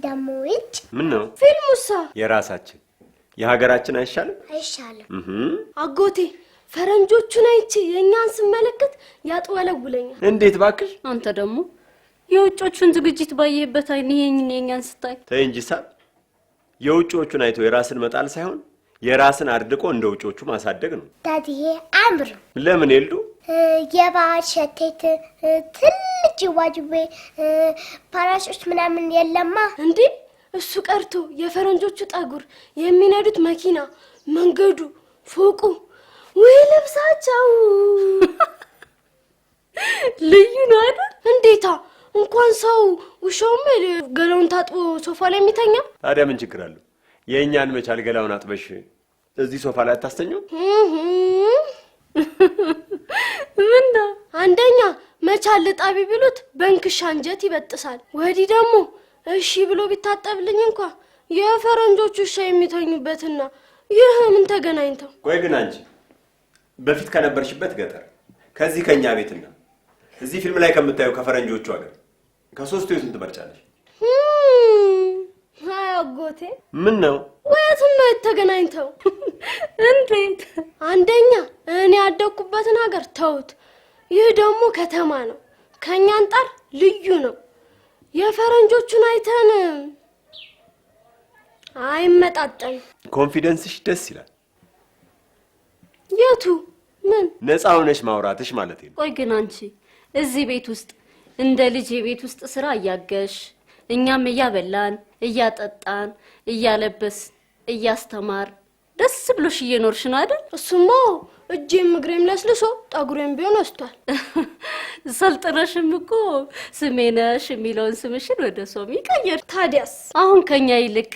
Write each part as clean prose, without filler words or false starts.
ደሞች ምን ነው ፊልሙሳ የራሳችን የሀገራችን አይሻልም አጎቴ ፈረንጆቹን አይቼ የኛን ስመለከት ያጥወለውለኛል እንዴት ባክሽ አንተ ደግሞ የውጮቹን ዝግጅት ባየበት አይኔን የኛን ስታይ ተይ እንጂ የውጮቹን አይቶ የራስን መጣል ሳይሆን የራስን አርድቆ እንደ ውጮቹ ማሳደግ ነው ዳዲዬ አምሩ ለምን ይልዱ የባሸቴት ትልጅ ዋጅቤ ፓራሾች ምናምን የለማ እንዴ እሱ ቀርቶ የፈረንጆቹ ጣጉር የሚነዱት መኪና መንገዱ ፎቁ ወይ ለብሳቸው ልዩ ነው አይደል እንዴታ እንኳን ሰው ውሻውም ገላውን ታጥቦ ሶፋ ላይ የሚተኛ ታዲያ ምን ችግር አለው የኛን መቻል ገላውን አጥበሽ እዚህ ሶፋ ላይ አታስተኙ ምንዳ አንደኛ መቻል ጣቢ ቢሉት በእንክሻ አንጀት ይበጥሳል ወዲ ደግሞ እሺ ብሎ ቢታጠብልኝ እንኳን የፈረንጆቹ ውሻ የሚተኙበትና ይህ ምን ተገናኝተው ቆይ ግን አንቺ በፊት ከነበርሽበት ገጠር ከዚህ ከኛ ቤትና እዚህ ፊልም ላይ ከምታዩ ከፈረንጆቹ ሀገር ከሶስቱ የቱን ትመርጫለሽ አጎቴ ምን ነው ወይቱን ነው ተገናኝተው እንዴት አንደኛ እኔ ያደኩበትን ሀገር ተውት ይህ ደግሞ ከተማ ነው ከኛ አንጣር ልዩ ነው የፈረንጆቹን አይተን አይመጣጣኝ ኮንፊደንስሽ ደስ ይላል የቱ ምን ነፃ ሆነሽ ማውራትሽ ማለት ነው ቆይ ግን አንቺ እዚህ ቤት ውስጥ እንደ ልጅ የቤት ውስጥ ስራ ያያገሽ እኛም እያበላን እያጠጣን እያለበስ እያስተማር ደስ ብሎሽ እየኖርሽ ነው አይደል እሱማ እጄም እግሬም ለስልሶ ጣጉሬም ቢሆን ወስቷል ሰልጥነሽም እኮ ስሜነሽ የሚለውን ስምሽን ወደ ሶሚ ቀየር ታዲያስ አሁን ከኛ ይልቅ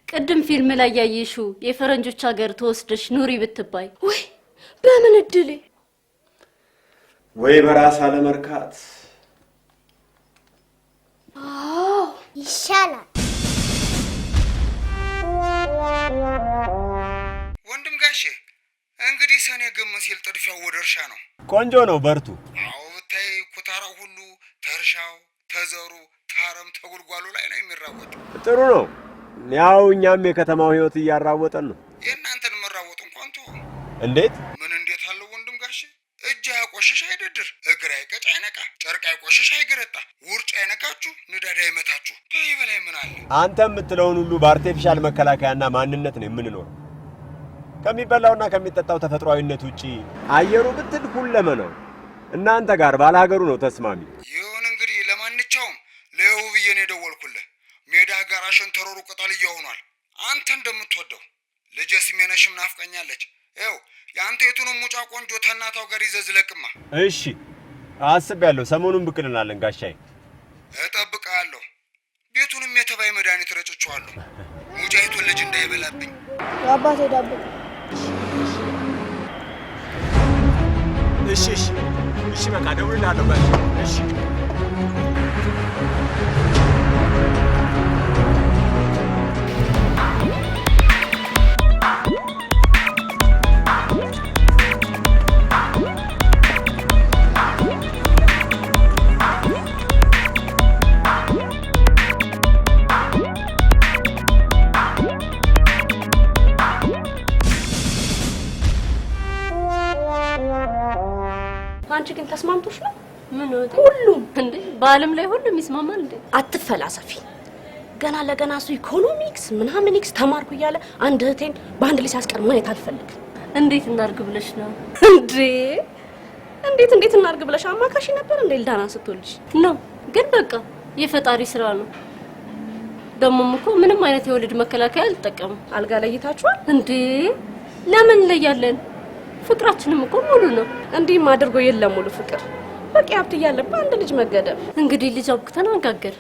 ቅድም ፊልም ላይ ያየሽው የፈረንጆች ሀገር ተወስደሽ ኑሪ ብትባይ ወይ በምን እድሌ ወይ በራስ አለመርካት ይሻላል ወንድም ጋሼ እንግዲህ ሰኔ ግም ሲል ጥድፊያው ወደ እርሻ ነው ቆንጆ ነው በርቱ አዎ ብታይ ኩታራው ሁሉ ተርሻው ተዘሩ ታረም ተጉልጓሉ ላይ ነው የሚራወጥ ጥሩ ነው ያው እኛም የከተማው ህይወት እያራወጠን ነው የእናንተን መራወጥ እንኳን ተው እንዴት ምን እንዴት አለው ወንድም ጋሼ እጅ ያቆሽሽ አይደድር እግር አይቀጭ አይነቃ ጨርቅ አይቆሽሽ አይገረጣ ውርጭ አይነካችሁ ንዳዳ አይመታችሁ ተይ በላይ ምን አለ አንተ የምትለውን ሁሉ በአርቲፊሻል መከላከያና ማንነት ነው የምንኖረው ከሚበላውና ከሚጠጣው ተፈጥሯዊነት ውጪ አየሩ ብትል ሁለመናው እናንተ ጋር ባላገሩ ነው ተስማሚ ይሁን እንግዲህ ለማንቻውም ለውብዬን የደወልኩልህ ሜዳ ጋር አሸንተሮሩ ቅጠል ይሆናል አንተ እንደምትወደው ልጄ ሲሜነሽም ናፍቀኛለች ይው ያንተ የቱንም ሙጫ ቆንጆ ተናታው ጋር ይዘዝለቅማ እሺ አስቤያለሁ ሰሞኑን ብቅልናለን ጋሻይ እጠብቃለሁ ቤቱንም የተባይ መድኃኒት ረጭቻለሁ ሙጫይቱን ልጅ እንዳይበላብኝ አባቴ ዳቦ እሺ በቃ ደውልልሃለሁ ጋሻይ እሺ አንቺ ግን ተስማምቶሽ ነው ምን ነው ሁሉም እንዴ በአለም ላይ ሁሉም ይስማማል እንዴ አትፈላሰፊ ገና ለገና እሱ ኢኮኖሚክስ ምናምንክስ ተማርኩ እያለ አንድ እህቴን በአንድ ልጅ አስቀር ማየት አልፈልግ እንዴት እናርግ ብለሽ ነው እንዴት እናርግ ብለሽ አማካሽ ነበር እንዴ ልዳና ስትወልጂ ነው ግን በቃ የፈጣሪ ስራ ነው ደሞም እኮ ምንም አይነት የወለድ መከላከያ አልተጠቀምም አልጋ ለይታችኋል እንዴ ለምን ለያለን ፍቅራችንም እኮ ሙሉ ነው እንዲህም አድርጎ የለም ሙሉ ፍቅር በቂ ሀብት እያለበት አንድ ልጅ መገደብ እንግዲህ ልጅ አብክተን አንጋገር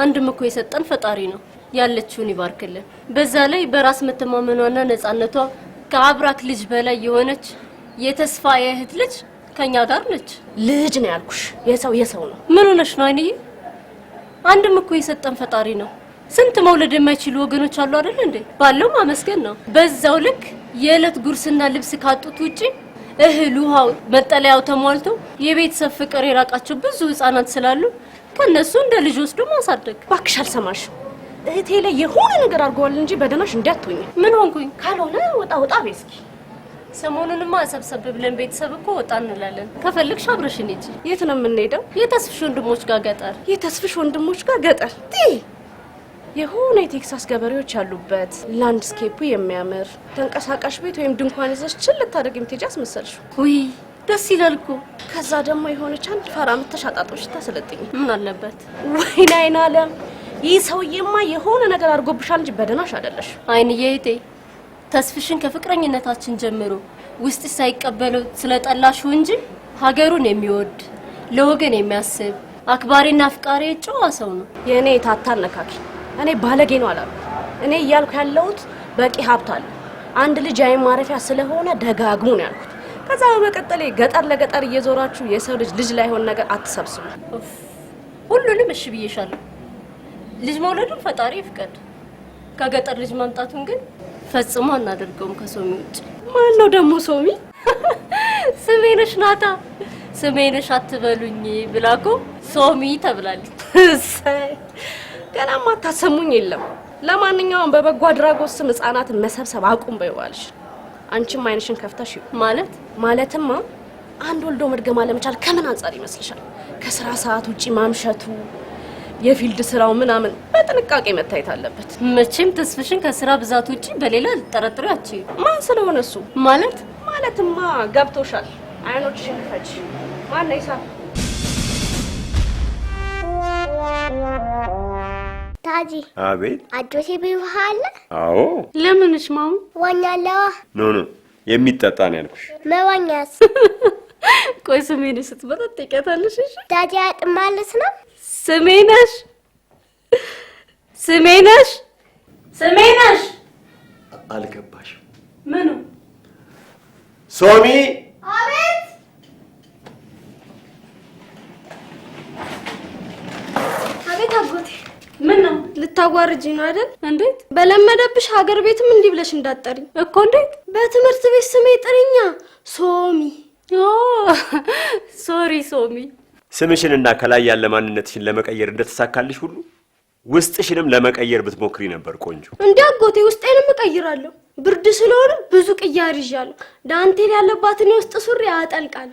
አንድም እኮ የሰጠን ፈጣሪ ነው ያለችውን ይባርክልን በዛ ላይ በራስ መተማመኗና ነፃነቷ ከአብራክ ልጅ በላይ የሆነች የተስፋ የእህት ልጅ ከኛ ጋር ነች ልጅ ነው ያልኩሽ የሰው ነው ምን ሆነሽ ነው አይኔ አንድም እኮ የሰጠን ፈጣሪ ነው ስንት መውለድ የማይችሉ ወገኖች አሉ አይደል እንዴ ባለው ማመስገን ነው በዛው ልክ የዕለት ጉርስና ልብስ ካጡት ውጪ እህል ውሃው መጠለያው ተሟልቶ የቤተሰብ ፍቅር የራቃቸው ብዙ ህፃናት ስላሉ ከነሱ እንደ ልጅ ወስዶ ማሳደግ ባክሽ አልሰማሽ እህቴ ላይ የሆነ ነገር አድርገዋል እንጂ በደናሽ እንዳትሆኝ። ምን ሆንኩኝ? ካልሆነ ወጣ በስኪ ሰሞኑንማ ሰብሰብ ብለን ቤተሰብ እኮ ወጣ እንላለን። ከፈልግሽ አብረሽን ሂጂ። የት ነው የምንሄደው? የተስፍሽ ወንድሞች ጋር ገጠር። የተስፍሽ ወንድሞች ጋር ገጠር? የሆነ የቴክሳስ ገበሬዎች ያሉበት ላንድስኬፑ የሚያምር ተንቀሳቃሽ ቤት ወይም ድንኳን ይዘሽ ችል ልታደርግ የምትሄጂ አስመሰልሽ። ውይ ደስ ይላል እኮ። ከዛ ደግሞ የሆነች አንድ ፈራ የምትሻጣጦች ታሰለጥኝ። ምን አለበት? ወይኔ አይን አለም፣ ይህ ሰውዬማ የሆነ ነገር አድርጎብሻል እንጂ በደናሽ አይደለሽ። አይንዬ እህቴ ተስፍሽን ከፍቅረኝነታችን ጀምሮ ውስጥ ሳይቀበለው ስለጠላሽው እንጂ ሀገሩን የሚወድ ለወገን የሚያስብ አክባሪና አፍቃሪ ጨዋ ሰው ነው። የኔ ታታል ነካኪ። እኔ ባለጌ ነው አላሉ። እኔ እያልኩ ያለሁት በቂ ሀብት አለ፣ አንድ ልጅ አይን ማረፊያ ስለሆነ ደጋግሞ ነው ያልኩት። ከዛ በመቀጠል ገጠር ለገጠር እየዞራችሁ የሰው ልጅ ላይሆን ነገር አትሰብስቡ። ሁሉንም እሺ ብዬሻለሁ። ልጅ መውለዱን ፈጣሪ ይፍቀድ። ከገጠር ልጅ ማምጣቱን ግን ፈጽሞ አናደርገውም ከሶሚ ውጭ። ማን ነው ደግሞ ሶሚ? ስሜነሽ ናታ። ስሜነሽ አትበሉኝ ብላኮ ሶሚ ተብላለች። ገናማ ታሰሙኝ የለም። ለማንኛውም በበጎ አድራጎት ስም ህፃናትን መሰብሰብ አቁም በይዋልሽ። አንቺም አይንሽን ከፍተሽ ማለትማ አንድ ወልዶ መድገም አለመቻል ከምን አንጻር ይመስልሻል? ከስራ ሰዓት ውጪ ማምሸቱ፣ የፊልድ ስራው ምናምን በጥንቃቄ መታየት አለበት። መቼም ተስፍሽን ከስራ ብዛት ውጪ በሌላ ልጠረጥሪው አትችይ። ማን ስለሆነ እሱ ማለትማ ገብቶሻል። አይኖችሽን ክፈች። ማን ነው ይሳ? ታጂ አቤት። አጆቴ ቢውሃለ? አዎ። ለምንሽ ማሙ? ዋኛለዋ። ኖ የሚጠጣ ነው ያልኩሽ። መዋኛስ? ቆይ ስሜን ስትመጣ ትቀታለሽ። እሺ ታጂ አጥማለስ ነው? ስሜነሽ አልገባሽም? ምኑ? ሶሚ። አቤት። አቤት አጎቴ። ምን ነው ልታዋርጂ ነው አይደል? እንዴት በለመደብሽ ሀገር ቤትም እንዲህ ብለሽ እንዳትጠሪ እኮ። እንዴት? በትምህርት ቤት ስሜ ጥሪኛ ሶሚ። ሶሪ ሶሚ። ስምሽንና ከላይ ያለ ማንነትሽን ለመቀየር እንደተሳካልሽ ሁሉ ውስጥሽንም ለመቀየር ብትሞክሪ ነበር ቆንጆ። እንዴ አጎቴ ውስጤንም እቀይራለሁ። ብርድ ስለሆነ ብዙ ቅያር ይዣለሁ። ዳንቴል ያለባትን የውስጥ ሱሪ ያጠልቃል።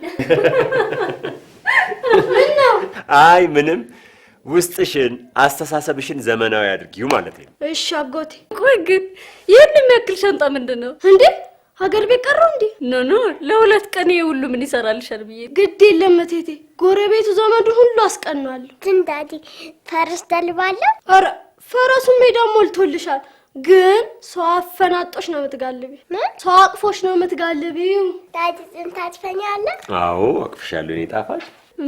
ምን ነው? አይ ምንም። ውስጥሽን አስተሳሰብሽን ዘመናዊ አድርጊው ማለት ነው። እሺ አጎቴ። ቆይ ግን ይሄን የሚያክል ሻንጣ ምንድነው እንዴ? ሀገር ቤት ቀረው እንዴ? ኖ ለሁለት ቀን ሁሉ ምን ይሰራልሻል ብዬ። ግድ የለም እቴቴ፣ ጎረቤቱ ዘመዱ ሁሉ አስቀናለሁ። ትንዳዲ ፈረስ ደልባለ? ኧረ ፈረሱ ሜዳ ሞልቶልሻል። ግን ሰው አፈናጦሽ ነው የምትጋልቢ። ሰው አቅፎሽ ነው የምትጋልቢው። ዳዲ ጽንት አትፈኛለህ? አዎ አቅፍሻለሁ። እኔ ጣፋጭ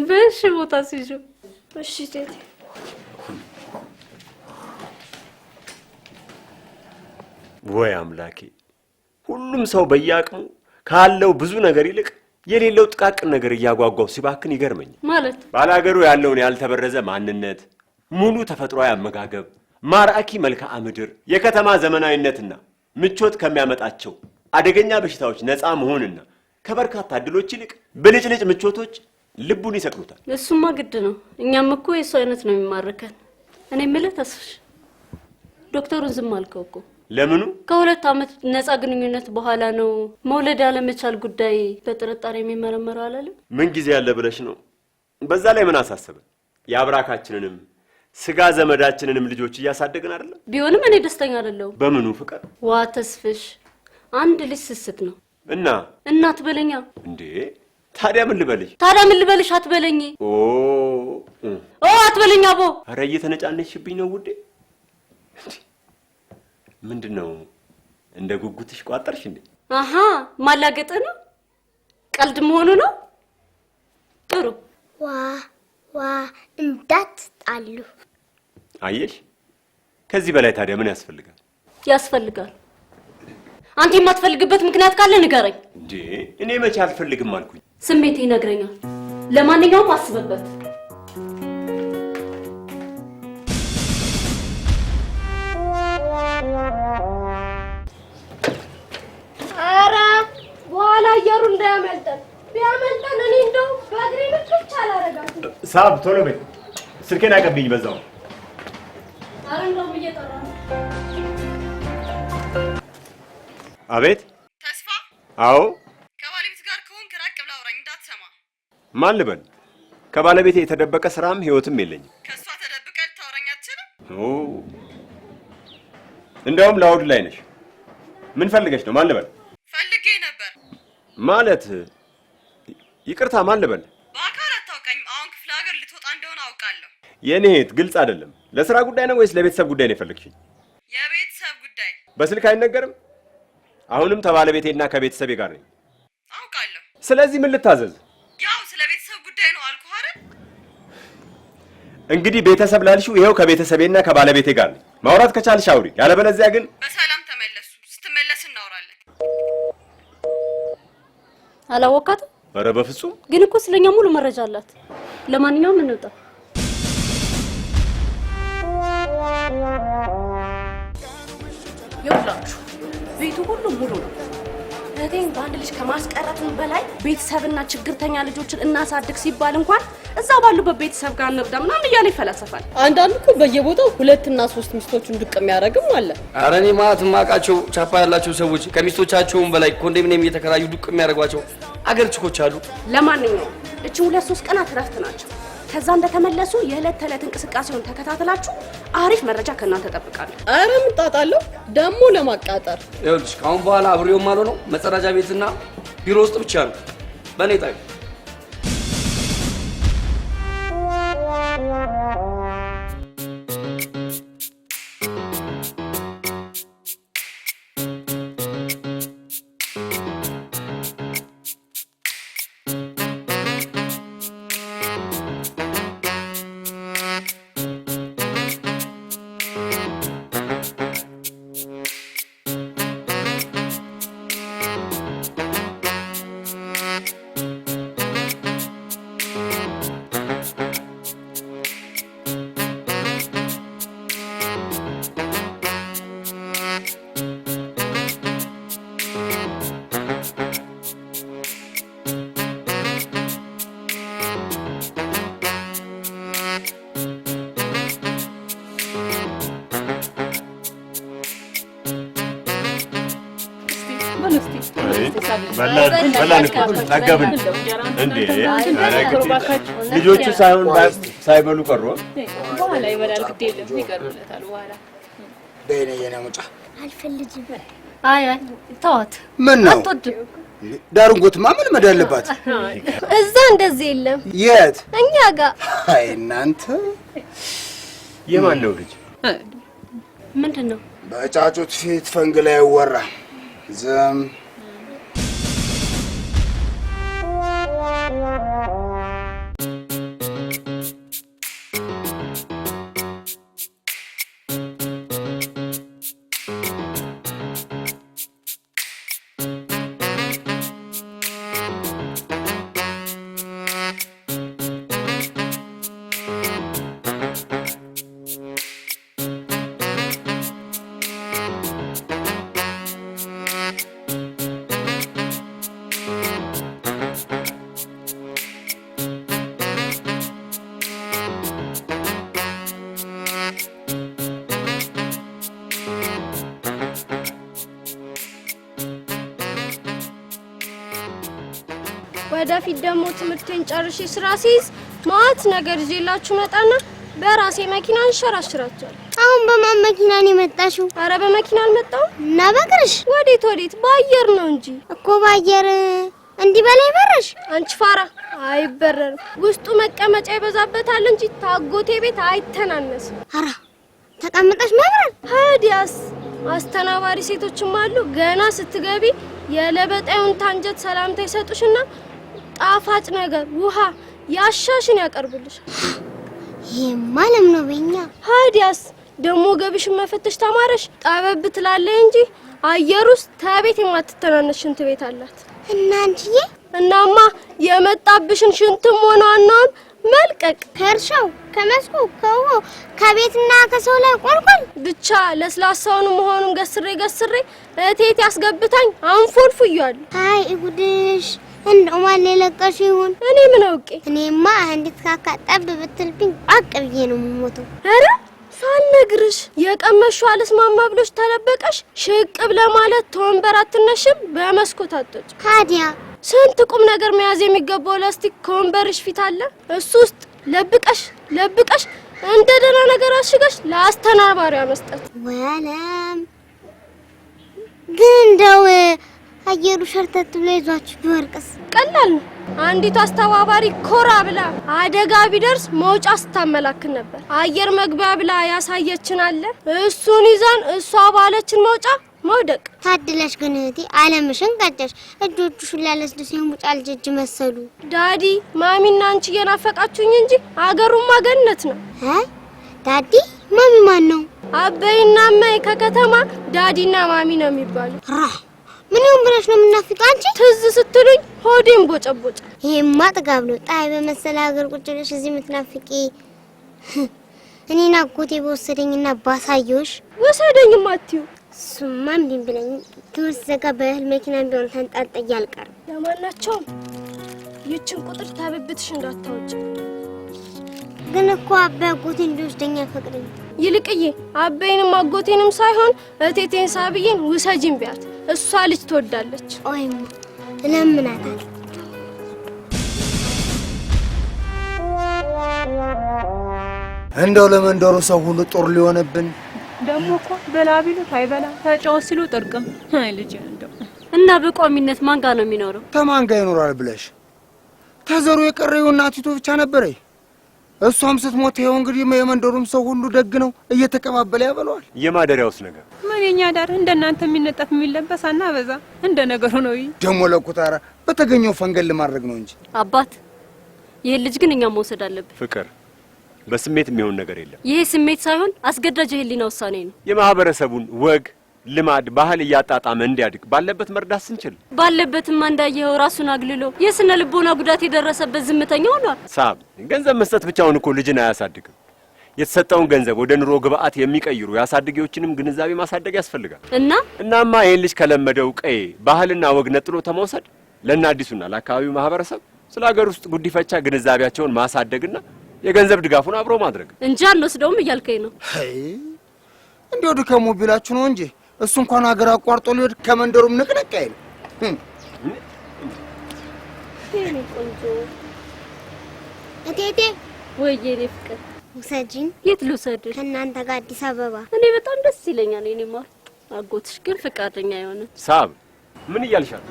በሽ ቦታ ሲጁ። እሺ እቴቴ። ወይ አምላኬ! ሁሉም ሰው በየአቅሙ ካለው ብዙ ነገር ይልቅ የሌለው ጥቃቅን ነገር እያጓጓው ሲባክን ይገርመኛል። ማለት ባላገሩ ያለውን ያልተበረዘ ማንነት፣ ሙሉ ተፈጥሯዊ አመጋገብ፣ ማራኪ መልክዓ ምድር፣ የከተማ ዘመናዊነትና ምቾት ከሚያመጣቸው አደገኛ በሽታዎች ነፃ መሆንና ከበርካታ እድሎች ይልቅ ብልጭልጭ ምቾቶች ልቡን ይሰቅሉታል። እሱማ ግድ ነው። እኛም እኮ የሱ አይነት ነው የሚማርከን። እኔ የምልህ ተስፍሽ ዶክተሩን ዝም አልከው እኮ። ለምኑ? ከ2 ዓመት ነፃ ግንኙነት በኋላ ነው መውለድ ያለመቻል ጉዳይ በጥርጣሬ የሚመረመረው አላለም? ምን ጊዜ ያለ ብለሽ ነው? በዛ ላይ ምን አሳሰበ? የአብራካችንንም ስጋ ዘመዳችንንም ልጆች እያሳደግን አይደለም? ቢሆንም እኔ ደስተኛ አይደለሁም። በምኑ ፍቅር? ዋ ተስፍሽ አንድ ልጅ ስስት ነው። እና እናት በለኛ እንዴ! ታዲያ ምን ልበልሽ? አትበለኝ። ኦ አትበለኝ አቦ። ኧረ እየተነጫነችብኝ ነው ውዴ። ምንድነው እንደ ጉጉትሽ ቋጠርሽ እንዴ? አሃ ማላገጠ ነው? ቀልድ መሆኑ ነው? ጥሩ ዋ እንዳትጣሉ። አየሽ፣ ከዚህ በላይ ታዲያ ምን ያስፈልጋል? ያስፈልጋል። አንተ የማትፈልግበት ምክንያት ካለ ንገረኝ። እንዴ እኔ መቼ አልፈልግም አልኩኝ? ስሜቴ ይነግረኛል። ለማንኛውም አስበበት። ኧረ በኋላ አየሩ እንዳያመልጠን። ቢያመልጠን እኔ እንደው በእግሬ ብቻ አላረጋትም። ሳብ ቶሎ በይ፣ ስልኬን አቀብኝ በዛው። ኧረ እንደውም እየጠራ አቤት። ተስፋ? አዎ። ከባለቤት ጋር ከሆንክ ራቅ ብለህ አውራኝ እንዳትሰማ። ማን ልበል? ከባለቤቴ የተደበቀ ስራም ህይወትም የለኝም። ከሷ ተደብቀህ ልታወራኝ አትችልም? እንደውም ላውድ ላይ ነሽ። ምን ፈልገሽ ነው? ማን ልበል? ፈልጌ ነበር ማለት ይቅርታ፣ ማን ልበል? በአካል አታውቀኝም። አሁን ክፍለ ሀገር ልትወጣ እንደሆነ አውቃለሁ። የኔ እህት ግልጽ አይደለም። ለስራ ጉዳይ ነው ወይስ ለቤተሰብ ጉዳይ ነው የፈለግሽኝ? የቤተሰብ ጉዳይ። በስልክ አይነገርም? አሁንም ከባለቤቴና ከቤተሰቤ ጋር ነኝ። አውቃለሁ። ስለዚህ ምን ልታዘዝ? ያው ስለ ቤተሰብ ጉዳይ ነው አልኩህ አይደል? እንግዲህ ቤተሰብ ላልሽው ይሄው ከቤተሰቤና ከባለቤቴ ጋር ነኝ። ማውራት ከቻልሽ አውሪ፣ ያለበለዚያ ግን በሰላም ተመለሱ። ስትመለስ እናወራለን። አላወቃትም? ኧረ በፍጹም። ግን እኮ ስለኛ ሙሉ መረጃ አላት። ለማንኛውም እንውጣ። ይኸውላችሁ ቤቱ ሁሉ ሙሉ ነው። እህቴን በአንድ ልጅ ከማስቀረትም በላይ ቤተሰብና ችግርተኛ ልጆችን እናሳድግ ሲባል እንኳን እዛው ባሉበት ቤተሰብ ጋር እንርዳ ምናምን እያለ ይፈላሰፋል። አንዳንዱ እኮ በየቦታው 2 እና 3 ሚስቶችን ድቅ የሚያደርግም አለ። ኧረ እኔ ማለት የማውቃቸው ቻፓ ያላቸው ሰዎች ከሚስቶቻቸውም በላይ ኮንዶሚኒየም እየተከራዩ ድቅ የሚያደርጓቸው አገር ችኮች አሉ። ለማንኛውም እቺ 2-3 ቀናት እረፍት ናቸው። ከዛ እንደተመለሱ የዕለት ተዕለት እንቅስቃሴውን ተከታተላችሁ አሪፍ መረጃ ከእናንተ እጠብቃለሁ። ኧረ ምጣጣለሁ ደግሞ ለማቃጠር። ይኸውልሽ ከአሁን በኋላ አብሬው ማለት ነው መጸዳጃ ቤትና ቢሮ ውስጥ ብቻ ነው በእኔ ጣይ። ልጆቹ ሳይሆን ሳይበሉ ቀሩ። በኋላ ይበላል። ግድ የለም ይቀርብለታል። በኋላ በእኔ የነሙጫ አልፈልግም። አይ ተዋት። ምን ነው አትወድም? ዳርንጎትማ ምን መዳለባት? እዛ እንደዚህ የለም። የት? እኛ ጋር። አይ እናንተ የማን ነው ልጅ? ምንድነው? በጫጩት ፊት ፈንግላ ይወራ ዝም ወደፊት ደግሞ ትምህርቴን ጨርሼ ስራ ሲይዝ ማት ነገር ይዤላችሁ መጣና በራሴ መኪና እንሸራሽራቸዋለሁ። አሁን በማን መኪና ነው የመጣሽው? አረ በመኪና አልመጣሁም። እና በእግርሽ? ወዴት? በአየር ነው እንጂ እኮ በአየር እንዲህ በላይ በረሽ? አንቺ ፋራ አይበረርም። ውስጡ መቀመጫ ይበዛበታል እንጂ ታጎቴ ቤት አይተናነስም። አራ ተቀምጠሽ መብረር? ሀዲያስ አስተናባሪ ሴቶችም አሉ። ገና ስትገቢ የለበጣዩን ታንጀት ሰላምታ ይሰጡሽና ጣፋጭ ነገር ውሃ ያሻሽን ያቀርቡልሻል። ይሄማ ለም ነው በእኛ። ሀዲያስ ደግሞ ገብሽን መፈተሽ ተማረሽ ጣበብ ትላለች እንጂ አየር ውስጥ ተቤት የማትተናነሽ ሽንት ቤት አላት። እና አንቺዬ? እናማ የመጣብሽን ሽንትም ሆነ አናውን መልቀቅ ከእርሻው ከመስኩ ከውሃው ከቤትና ከሰው ላይ ቆልቆል ብቻ ለስላሳውን መሆኑን ገስሬ እቴት ያስገብታኝ አንፎልፉያለሁ። አይ ጉድሽ! እንደው ማን ለለቀሽ ይሁን? እኔ ምን አውቄ? እኔማ እንዴት ካካጣብ ብትልብኝ ቋቅ ብዬ ነው የምሞተው። አረ ሳልነግርሽ የቀመሽው አልስማማ ብሎሽ ተለበቀሽ ሽቅብ ለማለት ተወንበር አትነሽም በመስኮት አትወጪ። ታዲያ ስንት ቁም ነገር መያዝ የሚገባው ላስቲክ ከወንበርሽ ፊት አለ። እሱ ውስጥ ለብቀሽ እንደ ደህና ነገር አሽገሽ ለአስተናባሪያ መስጠት። ወለም ግን እንደው አየሩ ሸርተት ብሎ ይዟችሁ ቢወርቅስ? ቀላል ነው። አንዲቱ አስተባባሪ ኮራ ብላ አደጋ ቢደርስ መውጫ ስታመላክን ነበር። አየር መግቢያ ብላ ያሳየችን አለ። እሱን ይዛን እሷ ባለችን መውጫ መውደቅ። ታድለሽ ግን እህቴ አለምሽን ቀጨሽ። እጆቹሽን ላለስልስ የሙጫ ልጅ እጅ መሰሉ። ዳዲ ማሚና አንቺ እየናፈቃችሁኝ እንጂ አገሩማ ገነት ነው። ዳዲ ማሚ ማን ነው? አበይና እማዬ ከከተማ ዳዲና ማሚ ነው የሚባሉ። ምን ይሁን ብለሽ ነው የምናፍቅ አንቺ? ትዝ ስትሉኝ ሆዴን ቦጨቦጨ። ይሄማ ጥጋብ ነው። ጣይ በመሰለ ሀገር ቁጭ ብለሽ እዚህ የምትናፍቂ እኔና አጎቴ በወሰደኝና ባሳየውሽ። ወሰደኝማ አትዩ። እሱማ እምቢ ብለኝ ትምህርት ዘጋ በእህል መኪና ቢሆን ተንጣልጠይ አልቀርም። ለማናቸውም ይችን ቁጥር ታበብትሽ እንዳታወጪ። ግን እኮ አባይ አጎቴ እንዲወስደኝ አይፈቅድም። ይልቅዬ አበይንም አጎቴንም ሳይሆን እቴቴን ሳብዬን ውሰጂኝ ቢያት እሷ ልጅ ትወዳለች። ኦይማ ለምናታል። እንደው ለመንደሩ ሰው ሁሉ ጦር ሊሆንብን ደግሞ እኮ በላ ቢሉት አይበላ ተጫወት ሲሉ ጥርቅም። አይ ልጅ እንደው እና በቋሚነት ማን ጋር ነው የሚኖረው? ተማን ጋር ይኖራል ብለሽ ተዘሩ የቀረው እናቲቱ ብቻ ነበረ። እሷም ስትሞት ይሄው እንግዲህ የመንደሩም ሰው ሁሉ ደግ ነው እየተቀባበለ ያበለዋል። የማደሪያውስ ነገር ምንኛ ዳር እንደናንተ የሚነጠፍ የሚለበስ አናበዛ እንደ ነገሩ ነው። ደሞ ለኩታራ በተገኘው ፈንገል ለማድረግ ነው እንጂ አባት ይሄ ልጅ ግን እኛ መውሰድ አለብን። ፍቅር በስሜት የሚሆን ነገር የለም። ይሄ ስሜት ሳይሆን አስገዳጅ የህሊና ውሳኔ ነው። የማህበረሰቡን ወግ ልማድ ባህል እያጣጣመ እንዲያድግ ባለበት መርዳት ስንችል ባለበትም እንዳየው ራሱን አግልሎ የስነ ልቦና ጉዳት የደረሰበት ዝምተኛ ሆኗል። ሳብ ገንዘብ መስጠት ብቻውን እኮ ልጅን አያሳድግም። የተሰጠውን ገንዘብ ወደ ኑሮ ግብአት የሚቀይሩ ያሳድጊዎችንም ግንዛቤ ማሳደግ ያስፈልጋል። እናማ ይሄን ልጅ ከለመደው ቀይ ባህልና ወግ ነጥሎ ተመውሰድ ለና አዲሱና ለአካባቢው ማህበረሰብ ስለ ሀገር ውስጥ ጉዲፈቻ ግንዛቤያቸውን ማሳደግና የገንዘብ ድጋፉን አብሮ ማድረግ እንጂ አንወስደውም እያልከኝ ነው? እንደው ድከሙ ቢላችሁ ነው እንጂ እሱ እንኳን ሀገር አቋርጦ ሊወድ ከመንደሩም ንቅንቅ አይል። የኔ ቆንጆ እቴቴ ወይዬ የኔ ፍቅር ውሰጂኝ። የት ልውሰድሽ? ከእናንተ ጋር አዲስ አበባ። እኔ በጣም ደስ ይለኛል። የኔማ አጎትሽ ግን ፍቃደኛ የሆነ ሳብ ምን እያልሻል?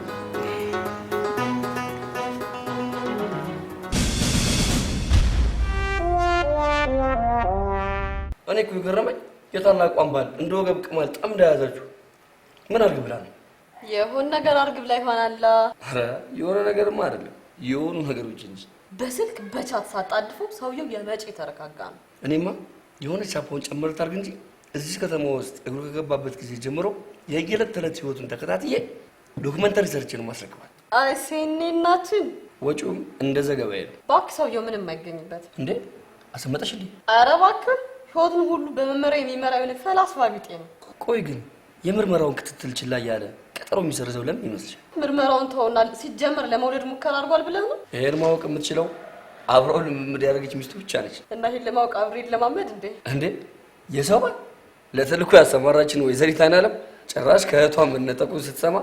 እኔ እኮ ይገርመኝ የታላቋን ባል እንደ ወገብ ቅማል ጣም እንዳያዛችሁ ምን አርግ ብላ ነው? የሆነ ነገር አርግ ብላ ይሆናል። አረ የሆነ ነገርማ አይደለም የሆኑ ነገሮች እንጂ በስልክ በቻት ሳጣድፉ ሰውየው የመጪ ተረጋጋ ነው። እኔማ የሆነ ቻፖን ጨምር ታርግ እንጂ እዚህ ከተማ ውስጥ እግሩ ከገባበት ጊዜ ጀምሮ የየለት ተለት ህይወቱን ተከታትዬ ዶክመንታሪ ሰርቼ ነው ማስረክባል። አይ ሲኒናችን ወጪውም እንደ ዘገባ ነው። ባክ ሰውየው ምንም አይገኝበት እንዴ አሰመጠሽ እንዴ? አረ ባክህ ህይወቱን ሁሉ በመመሪያ የሚመራው የሆነ ፈላስፋ ቢጤ ነው። ቆይ ግን የምርመራውን ክትትል ችላ ያለ ቀጠሮ የሚሰርዘው ለምን ይመስልሽ? ምርመራውን ተውና ሲጀመር ለመውለድ ሙከራ አድርጓል ብለህ ነው? ይሄን ማወቅ የምትችለው አብረው ልምምድ ያደረገች ሚስቱ ብቻ ነች። እና ይሄን ለማወቅ አብሬን ለማመድ እንዴ የሰው ባል ለተልኮ ያሰማራችን ወይዘሪት አይናለም ጭራሽ ከእህቷ መነጠቁን ስትሰማ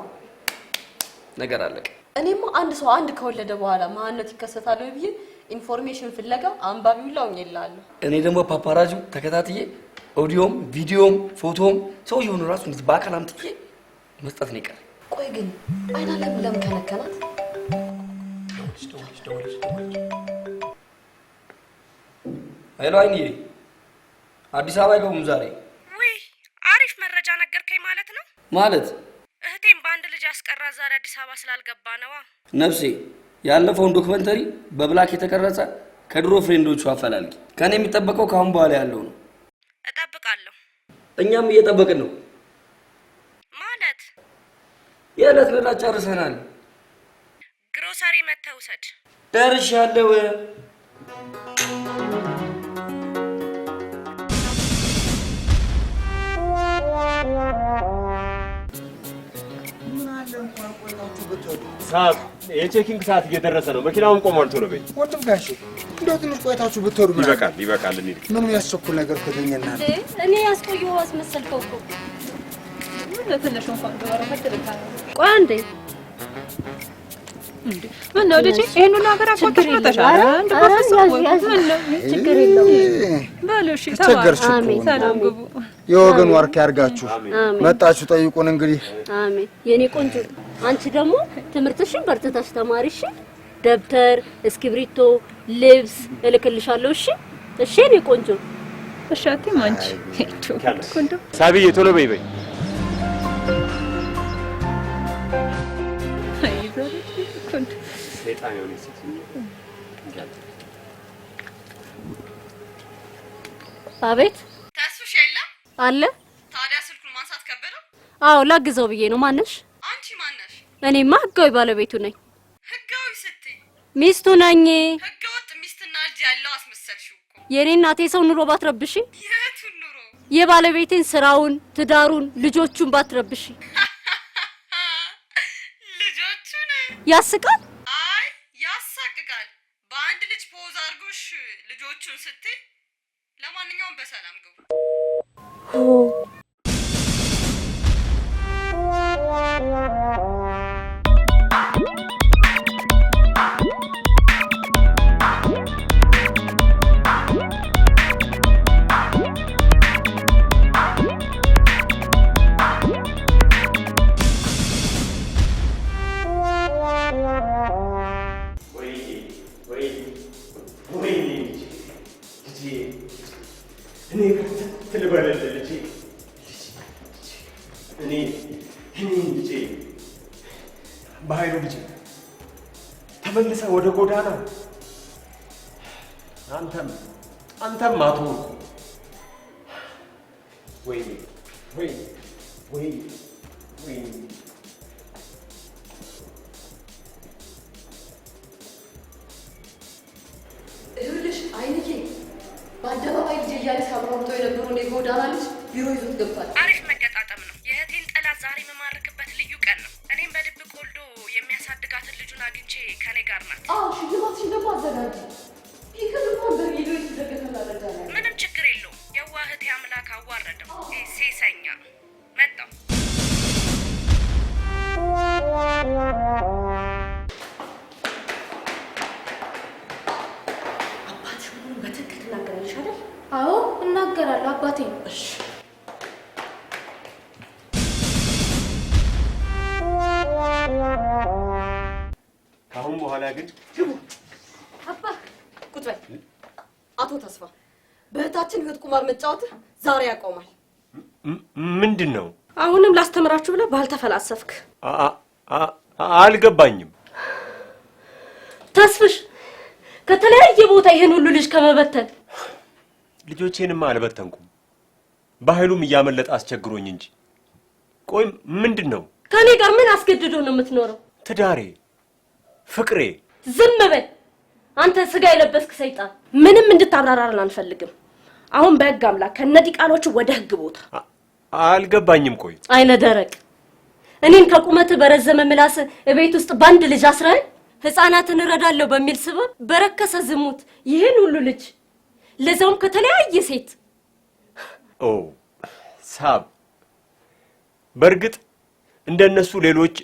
ነገር አለቀ። እኔማ አንድ ሰው አንድ ከወለደ በኋላ ማንነት ይከሰታል ብዬ ኢንፎርሜሽን ፍለጋ አንባቢው ላውኝ ይላል። እኔ ደግሞ ፓፓራጁ ተከታትዬ ኦዲዮም ቪዲዮም ፎቶም ሰውየውን ራሱ እንዴት በአካል አምጥቼ መስጠት ነው ይቀር። ቆይ ግን አይናለም ለምን ከነከናት? ሄሎ አይኔ አዲስ አበባ ይገቡም ዛሬ? ውይ አሪፍ መረጃ ነገርከኝ ማለት ነው። ማለት እህቴም በአንድ ልጅ አስቀራ ዛሬ አዲስ አበባ ስላልገባ ነዋ። ነፍሴ ያለፈውን ዶክመንተሪ በብላክ የተቀረጸ ከድሮ ፍሬንዶቹ አፈላልጊ። ከኔ የሚጠበቀው ካሁን በኋላ ያለው ነው። እጠብቃለሁ። እኛም እየጠበቅን ነው። ማለት የዕለት በላ ጨርሰናል። ግሮሰሪ መተህ ውሰድ። ደርሻለሁ። ሳብ የቼኪንግ ሰዓት እየደረሰ ነው። መኪናውን ቆሟል። ቶሎ በይ ወንድም ጋሽ እንደው ትንሽ ቆይታችሁ ብትወሩ ምን ይበቃል። እንሂድ። ምንም ያስቸኩል ነገር ከተገኘና እኔ ያስቆየው አስመሰልከው እኮ ለትንሽ እንኳን ደረፈት ልካ ቆይ አንዴ እንዴ ምን ነው ልጅ ይሄን ሁሉ ሀገር አቆጥሽ ነው ተሻለ እንዴ በፈሰው ችግር የለውም ባሉሽ ተቸገርሽ ሰላም ግቡ የወገን ወርክ ያርጋችሁ መጣችሁ ጠይቁን እንግዲህ አሜን የኔ ቆንጆ አንቺ ደግሞ ትምህርትሽን በርትተሽ ተማሪሽ ደብተር እስክሪብቶ ልብስ እልክልሻለሁ እሺ የኔ ቆንጆ እሺ አትይም አንቺ ቆንጆ ሳቢዬ ቶሎ በይ ሰይጣን የሆነ ሴት አቤት ተስፍሽ የለም አለ ታዲያ ስልኩን ማንሳት ከበደው? አዎ ላግዘው ብዬ ነው ማነሽ አንቺ ማነሽ? እኔማ ህጋዊ ባለቤቱ ነኝ ህጋዊ ስትይ ሚስቱ ነኝ ህገወጥ ሚስትና ልጅ ያለው አስመሰልሽው እኮ የኔ እናቴ ሰው ኑሮ ባትረብሺ የቱን ኑሮ የባለቤቴን ስራውን ትዳሩን ልጆቹን ባትረብሺ ልጆቹን ያስቃል አይ ያሳቅቃል በአንድ ልጅ ፖዝ አድርጎሽ ልጆቹን ስትይ ለማንኛውም በሰላም ግቡ በኃይሉ ልጅ ተመልሰ ወደ ጎዳና አንተም አቶ ወይ ይኸውልሽ አይንዬ በአደባባይ ልጅ እያለ ሲያብራርተው የነበረውን የጎዳና ልጅ ቢሮ ይዞት ገብቷል። አሪፍ መገጣጠም ነው። የእህቴን ጠላት ዛሬ የምማርክበት ልዩ ቀን ነው። እኔም በድብቅ ወልዶ የሚያሳድጋትን ልጁን አግኝቼ ከኔ ጋር ናት። ሽልማትሽን ደግሞ አዘጋጅ። ይህን እንኳን በቪዲዮ የተደገፈ መረጃ ነው። ምንም ችግር የለውም። የዋህ እህቴ አምላክ አዋረደው። ሴሰኛ መጣው አባትሽ ሁሉም በትክክል ትናገራለሽ አይደል? አዎ እናገራለሁ አባቴ ነው። እሺ ከአሁን በኋላ ግን አባ ቁጭ በል። አቶ ተስፋ በእህታችን ህይወት ቁማር መጫወት ዛሬ ያቆማል። ምንድን ነው? አሁንም ላስተምራችሁ ብለህ ባልተፈላሰፍክ አልገባኝም። ተስፍሽ ከተለያየ ቦታ ይሄን ሁሉ ልጅ ከመበተን ልጆቼንማ አልበተንኩም። በኃይሉም እያመለጠ አስቸግሮኝ እንጂ። ቆይ ምንድን ነው? ከኔ ጋር ምን አስገድዶ ነው የምትኖረው? ትዳሬ፣ ፍቅሬ። ዝም በል አንተ ስጋ የለበስክ ሰይጣን። ምንም እንድታብራራልን አንፈልግም። አሁን በህግ አምላክ ከነዲቃሎቹ ወደ ህግ ቦታ። አልገባኝም። ቆይ አይነ ደረቅ እኔን ከቁመት በረዘመ ምላስ እቤት ውስጥ ባንድ ልጅ አስራይ ህፃናትን እረዳለሁ በሚል ስበብ በረከሰ ዝሙት ይሄን ሁሉ ልጅ ለዛውም ከተለያየ ሴት። ሳብ በርግጥ እንደነሱ ሌሎች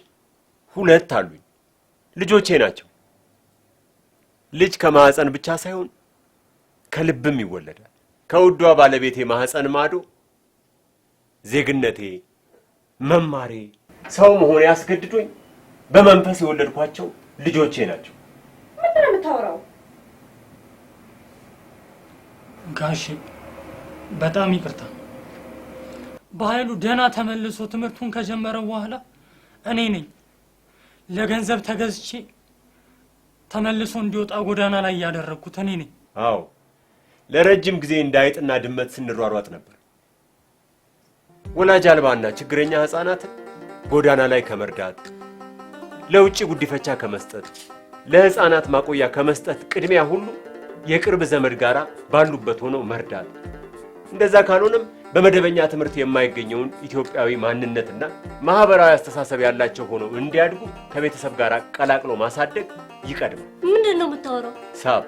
ሁለት አሉኝ። ልጆቼ ናቸው። ልጅ ከማህፀን ብቻ ሳይሆን ከልብም ይወለዳል። ከውዷ ባለቤቴ ማህፀን ማዶ ዜግነቴ፣ መማሬ፣ ሰው መሆን ያስገድዶኝ በመንፈስ የወለድኳቸው ልጆቼ ናቸው። ምንድን ነው የምታወራው? ጋሽ በጣም ይቅርታ። በኃይሉ ደህና ተመልሶ ትምህርቱን ከጀመረ በኋላ እኔ ነኝ ለገንዘብ ተገዝቼ ተመልሶ እንዲወጣ ጎዳና ላይ ያደረኩት እኔ ነኝ። አዎ ለረጅም ጊዜ እንዳይጥና ድመት ስንሯሯጥ ነበር። ወላጅ አልባና ችግረኛ ህፃናትን ጎዳና ላይ ከመርዳት፣ ለውጭ ጉዲፈቻ ከመስጠት፣ ለህፃናት ማቆያ ከመስጠት ቅድሚያ ሁሉ የቅርብ ዘመድ ጋራ ባሉበት ሆነው መርዳት፣ እንደዛ ካልሆነም በመደበኛ ትምህርት የማይገኘውን ኢትዮጵያዊ ማንነትና ማህበራዊ አስተሳሰብ ያላቸው ሆነው እንዲያድጉ ከቤተሰብ ጋር ቀላቅሎ ማሳደግ ይቀድማል። ምንድን ነው የምታወራው? ሳብ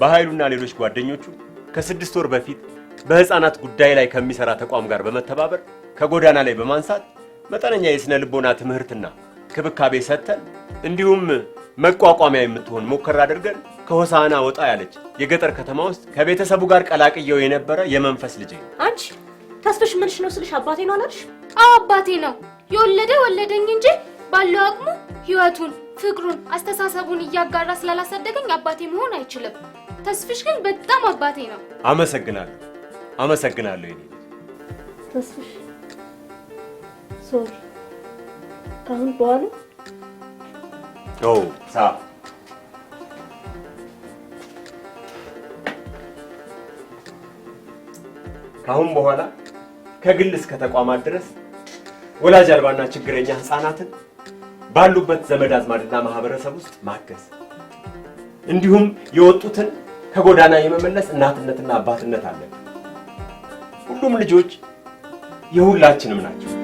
በኃይሉና ሌሎች ጓደኞቹ ከ6 ወር በፊት በህፃናት ጉዳይ ላይ ከሚሰራ ተቋም ጋር በመተባበር ከጎዳና ላይ በማንሳት መጠነኛ የስነ ልቦና ትምህርትና ክብካቤ ሰጥተን እንዲሁም መቋቋሚያ የምትሆን ሙከራ አድርገን ከሆሳና ወጣ ያለች የገጠር ከተማ ውስጥ ከቤተሰቡ ጋር ቀላቅየው የነበረ የመንፈስ ልጅ። አንቺ ተስፍሽ ምንሽ ነው ስልሽ አባቴ ነው አላልሽ? አዎ አባቴ ነው። የወለደ ወለደኝ እንጂ ባለው አቅሙ ህይወቱን፣ ፍቅሩን፣ አስተሳሰቡን እያጋራ ስላላሳደገኝ አባቴ መሆን አይችልም። ተስፍሽ ግን በጣም አባቴ ነው። አመሰግናለሁ። አመሰግናለሁ የኔ ተስፍሽ ሶሪ ካሁን በኋላ ሳ ካሁን በኋላ ከግል እስከ ተቋማት ድረስ ወላጅ አልባና ችግረኛ ህፃናትን ባሉበት ዘመድ አዝማድና ማህበረሰብ ውስጥ ማገዝ እንዲሁም የወጡትን ከጎዳና የመመለስ እናትነትና አባትነት አለ። ሁሉም ልጆች የሁላችንም ናቸው።